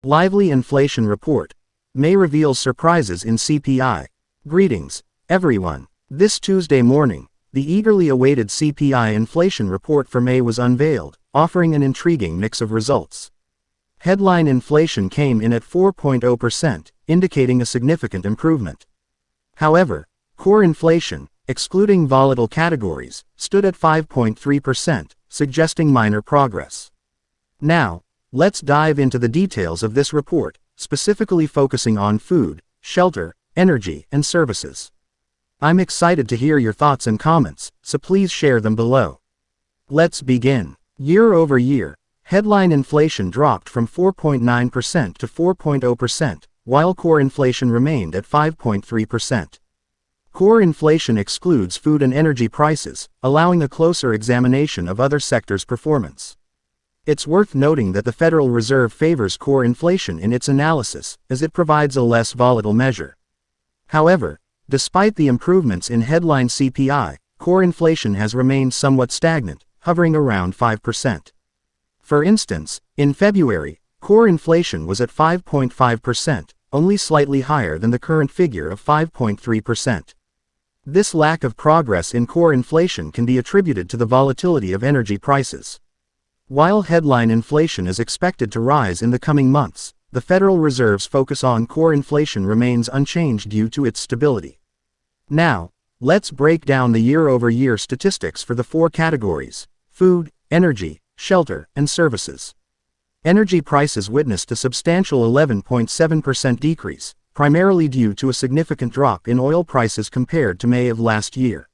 Lively inflation report. May reveals surprises in CPI. Greetings, everyone. This Tuesday morning, the eagerly awaited CPI inflation report for May was unveiled, offering an intriguing mix of results. Headline inflation came in at 4.0%, indicating a significant improvement. However, core inflation, excluding volatile categories, stood at 5.3%, suggesting minor progress. Now, let's dive into the details of this report, specifically focusing on food, shelter, energy, and services. I'm excited to hear your thoughts and comments, so please share them below. Let's begin. Year over year, headline inflation dropped from 4.9% to 4.0%, while core inflation remained at 5.3%. Core inflation excludes food and energy prices, allowing a closer examination of other sectors' performance. It's worth noting that the Federal Reserve favors core inflation in its analysis, as it provides a less volatile measure. However, despite the improvements in headline CPI, core inflation has remained somewhat stagnant, hovering around 5%. For instance, in February, core inflation was at 5.5%, only slightly higher than the current figure of 5.3%. This lack of progress in core inflation can be attributed to the volatility of energy prices. While headline inflation is expected to rise in the coming months, the Federal Reserve's focus on core inflation remains unchanged due to its stability. Now, let's break down the year-over-year statistics for the four categories: food, energy, shelter, and services. Energy prices witnessed a substantial 11.7% decrease, primarily due to a significant drop in oil prices compared to May of last year.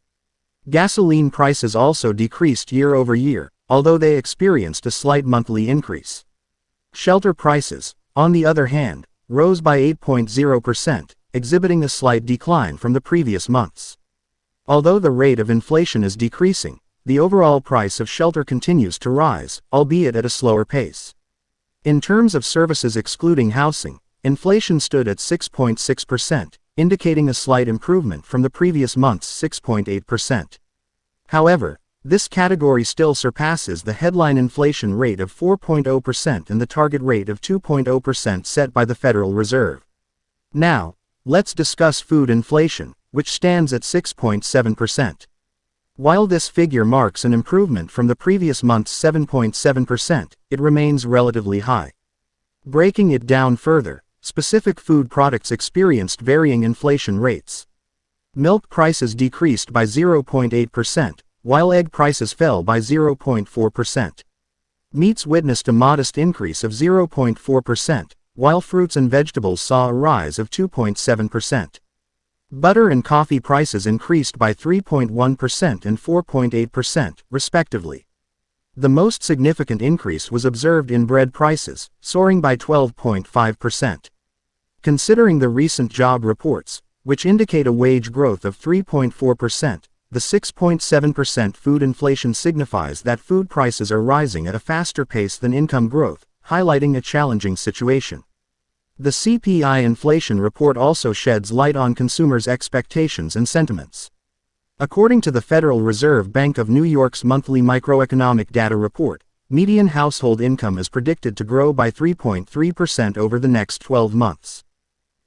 Gasoline prices also decreased year over year, although they experienced a slight monthly increase. Shelter prices, on the other hand, rose by 8.0%, exhibiting a slight decline from the previous months. Although the rate of inflation is decreasing, the overall price of shelter continues to rise, albeit at a slower pace. In terms of services excluding housing, inflation stood at 6.6%, indicating a slight improvement from the previous month's 6.8%. However, this category still surpasses the headline inflation rate of 4.0% and the target rate of 2.0% set by the Federal Reserve. Now, let's discuss food inflation, which stands at 6.7%. While this figure marks an improvement from the previous month's 7.7%, it remains relatively high. Breaking it down further, specific food products experienced varying inflation rates. Milk prices decreased by 0.8%, while egg prices fell by 0.4%. Meats witnessed a modest increase of 0.4%, while fruits and vegetables saw a rise of 2.7%. Butter and coffee prices increased by 3.1% and 4.8%, respectively. The most significant increase was observed in bread prices, soaring by 12.5%. Considering the recent job reports, which indicate a wage growth of 3.4%, the 6.7% food inflation signifies that food prices are rising at a faster pace than income growth, highlighting a challenging situation. The CPI inflation report also sheds light on consumers' expectations and sentiments. According to the Federal Reserve Bank of New York's monthly microeconomic data report, median household income is predicted to grow by 3.3% over the next 12 months.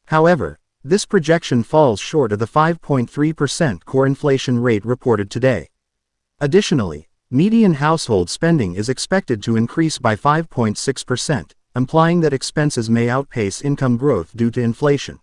However, this projection falls short of the 5.3% core inflation rate reported today. Additionally, median household spending is expected to increase by 5.6%, implying that expenses may outpace income growth due to inflation.